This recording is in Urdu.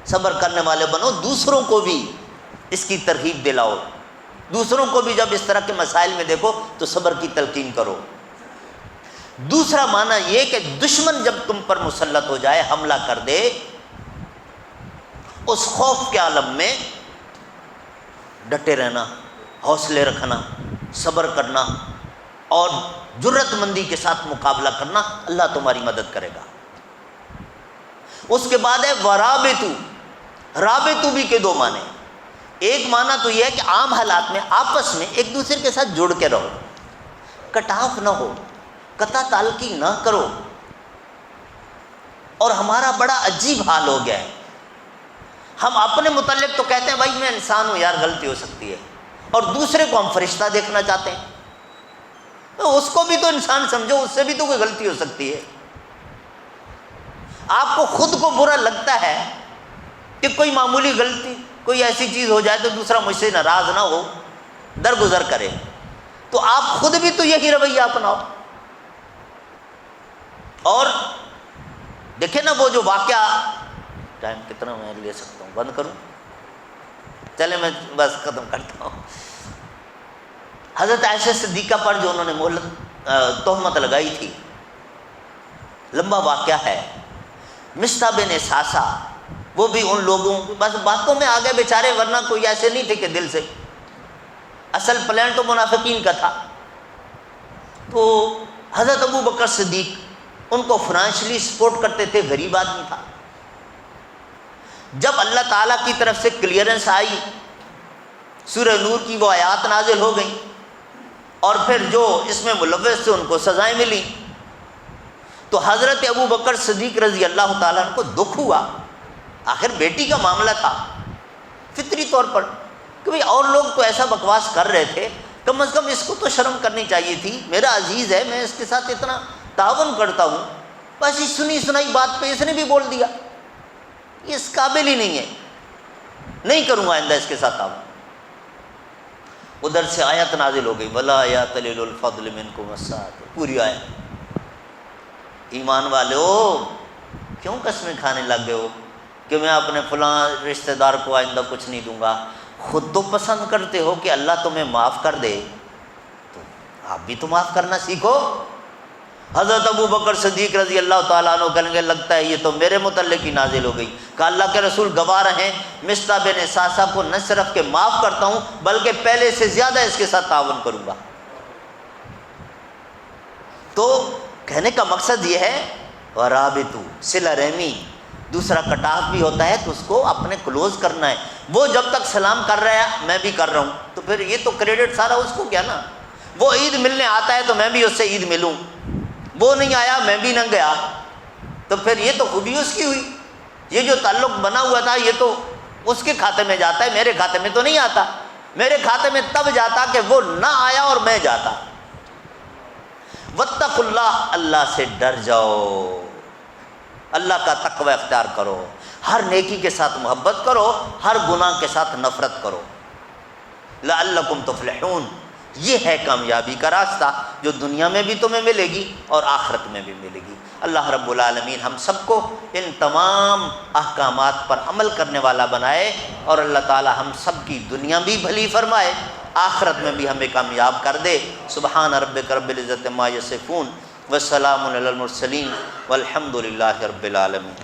صبر کرنے والے بنو، دوسروں کو بھی اس کی ترغیب دلاؤ، دوسروں کو بھی جب اس طرح کے مسائل میں دیکھو تو صبر کی تلقین کرو۔ دوسرا معنی یہ کہ دشمن جب تم پر مسلط ہو جائے، حملہ کر دے، اس خوف کے عالم میں ڈٹے رہنا، حوصلے رکھنا، صبر کرنا اور جرات مندی کے ساتھ مقابلہ کرنا، اللہ تمہاری مدد کرے گا۔ اس کے بعد ہے ورابطو، رابطو بھی کے دو معنی، ایک معنی تو یہ ہے کہ عام حالات میں آپس میں ایک دوسرے کے ساتھ جڑ کے رہو، کٹاف نہ ہو، قطع تعلقی نہ کرو۔ اور ہمارا بڑا عجیب حال ہو گیا ہے، ہم اپنے متعلق تو کہتے ہیں بھائی میں انسان ہوں یار، غلطی ہو سکتی ہے، اور دوسرے کو ہم فرشتہ دیکھنا چاہتے ہیں، تو اس کو بھی تو انسان سمجھو، اس سے بھی تو کوئی غلطی ہو سکتی ہے۔ آپ کو خود کو برا لگتا ہے کہ کوئی معمولی غلطی، کوئی ایسی چیز ہو جائے تو دوسرا مجھ سے ناراض نہ ہو، درگزر کرے، تو آپ خود بھی تو یہی رویہ اپناؤ۔ اور دیکھیں نا وہ جو واقعہ، ٹائم کتنا میں لے سکتا ہوں، بند کروں؟ چلے میں بس ختم کرتا ہوں۔ حضرت عائشہ صدیقہ پر جو انہوں نے تہمت لگائی تھی، لمبا واقعہ ہے۔ مصطح بن اساسہ، وہ بھی ان لوگوں بس باتوں میں آگے بیچارے، ورنہ کوئی ایسے نہیں تھے کہ دل سے، اصل پلان تو منافقین کا تھا۔ تو حضرت ابو بکر صدیق ان کو فائنینشلی سپورٹ کرتے تھے، غریب آدمی تھا۔ جب اللہ تعالیٰ کی طرف سے کلیئرنس آئی، سورہ نور کی وہ آیات نازل ہو گئیں، اور پھر جو اس میں ملوث تھے ان کو سزائیں ملی، تو حضرت ابو بکر صدیق رضی اللہ تعالیٰ عنہ کو دکھ ہوا۔ آخر بیٹی کا معاملہ تھا، فطری طور پر کہ بھئی اور لوگ تو ایسا بکواس کر رہے تھے، کم از کم اس کو تو شرم کرنی چاہیے تھی، میرا عزیز ہے، میں اس کے ساتھ اتنا تعاون کرتا ہوں، بس اس سنی سنائی بات پہ اس نے بھی بول دیا، یہ اس قابل ہی نہیں ہے، نہیں کروں گا آئندہ اس کے ساتھ تعاون۔ ادھر سے آیت نازل ہو گئی، وَلَا يَأْتَلِ أُولُو الْفَضْلِ مِنْكُمْ وَالسَّعَةِ، پوری آیت۔ ایمان والو کیوں قسمیں کھانے لگ گئے ہو کہ میں اپنے فلاں رشتہ دار کو آئندہ کچھ نہیں دوں گا؟ خود تو پسند کرتے ہو کہ اللہ تمہیں معاف کر دے، تو آپ بھی تو معاف کرنا سیکھو۔ حضرت ابو بکر صدیق رضی اللہ تعالیٰ عنہ کہنے لگے لگتا ہے یہ تو میرے متعلق ہی نازل ہو گئی، کہ اللہ کے رسول گواہ رہیں، مصطح بن اساسہ کو نہ صرف کہ معاف کرتا ہوں بلکہ پہلے سے زیادہ اس کے ساتھ تعاون کروں گا۔ تو کہنے کا مقصد یہ ہے ورابطو، صلہ رحمی، دوسرا کٹاف بھی ہوتا ہے تو اس کو اپنے کلوز کرنا ہے۔ وہ جب تک سلام کر رہا ہے میں بھی کر رہا ہوں، تو پھر یہ تو کریڈٹ سارا اس کو کیا نا، وہ عید ملنے آتا ہے تو میں بھی اس سے عید ملوں، وہ نہیں آیا میں بھی نہ گیا، تو پھر یہ تو خوبی اس کی ہوئی، یہ جو تعلق بنا ہوا تھا یہ تو اس کے کھاتے میں جاتا ہے، میرے کھاتے میں تو نہیں آتا، میرے کھاتے میں تب جاتا کہ وہ نہ آیا اور میں جاتا۔ واتقوا اللہ، اللہ سے ڈر جاؤ، اللہ کا تقوی اختیار کرو، ہر نیکی کے ساتھ محبت کرو، ہر گناہ کے ساتھ نفرت کرو، لعلکم تفلحون، یہ ہے کامیابی کا راستہ جو دنیا میں بھی تمہیں ملے گی اور آخرت میں بھی ملے گی۔ اللہ رب العالمین ہم سب کو ان تمام احکامات پر عمل کرنے والا بنائے، اور اللہ تعالی ہم سب کی دنیا بھی بھلی فرمائے، آخرت میں بھی ہمیں کامیاب کر دے۔ سبحان ربک رب العزت عما یصفون، والسلام علی المرسلین، والحمد للہ رب العالمین۔